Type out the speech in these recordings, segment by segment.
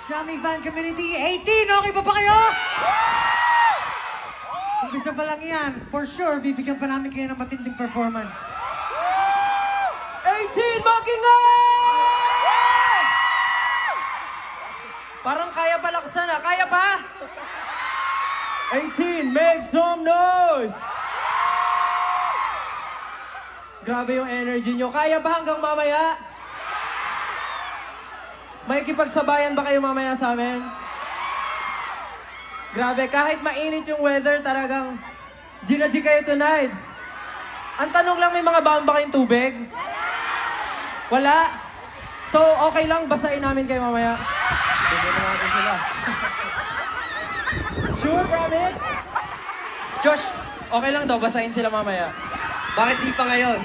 Xiaomi fan community 18, okay pa kayo? Umpisa pa lang yan. For sure, bibigyan pa namin kayo ng matinding performance. 18, makingan! Parang kaya pa laksan ah. Kaya pa? 18, make some noise! Grabe yung energy nyo. Kaya ba hanggang mamaya? May kipagsabayan ba kayo mamaya sa amin? Grabe, kahit mainit yung weather, talagang G kayo tonight. Ang tanong lang, may mga baon ba kayong tubig? Wala? So, okay lang, basahin namin kayo mamaya. Tignan natin sila. Sure, promise? Josh, okay lang daw, basahin sila mamaya. Bakit di pa ngayon?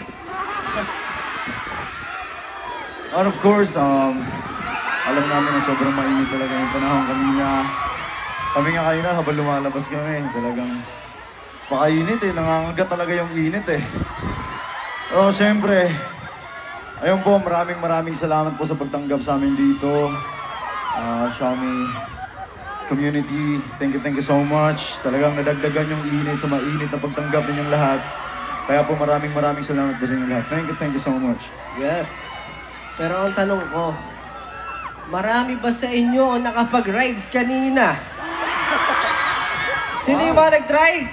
And of course, alam namin na sobrang mainit talaga yung panahon kanina. Kami nga kanina habang lumalabas kami, talagang pakainit eh, nangangagat talaga yung init eh. So, syempre, ayun po, maraming salamat po sa pagtanggap sa amin dito. Xiaomi community, thank you so much. Talagang nadagdagan yung init sa mainit na pagtanggap ninyong lahat. Kaya po maraming salamat po sa inyong lahat. Thank you so much. Yes. Pero ang tanong ko, marami ba sa inyo ang nakapag-rides kanina? Sino yung mga nag-try?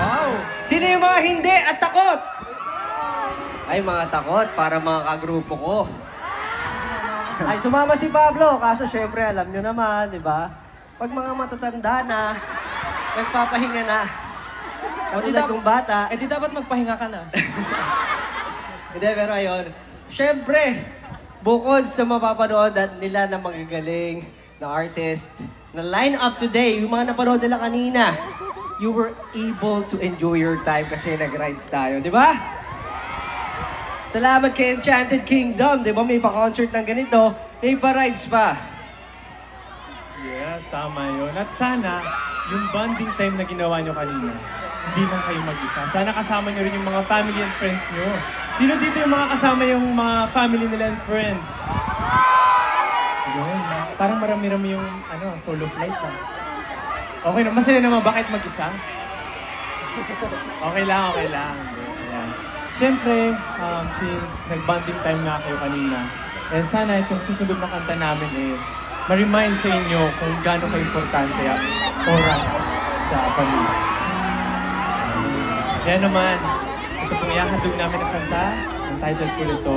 Wow! Sino yung mga hindi at takot? Ay, mga takot para mga kagrupo ko. Ay, sumama si Pablo. Kaso syempre, alam nyo naman, di ba? Pag mga matatanda na, nagpapahinga na. Katulad kong bata. Eh, di dapat magpahinga ka na. Hindi, pero ayun. Syempre, bukod sa mapapanood nila na magagaling na artist, na line up today, yung mga napanood nila kanina, you were able to enjoy your time kasi nag-rides tayo, di ba? Salamat kay Enchanted Kingdom, di ba? May pa-concert ng ganito, may pa-rides pa. Yes, tama yun. At sana, yung bonding time na ginawa nyo kanina, hindi lang kayo mag-isa. Sana kasama nyo rin yung mga family and friends nyo. Sino dito yung mga kasama yung mga family nila and friends? Yun. Parang marami-rami yung solo flight na. Okay na, masaya naman. Bakit mag-isa? Okay lang. Ayan. Siyempre, since nag-bonding time na kayo kanina, sana itong susunod na kanta namin ma-remind sa inyo kung gaano ka-importante ang oras sa pamilya. Kaya naman, ito pong ihahandog namin ang kanta. Ang title po nito,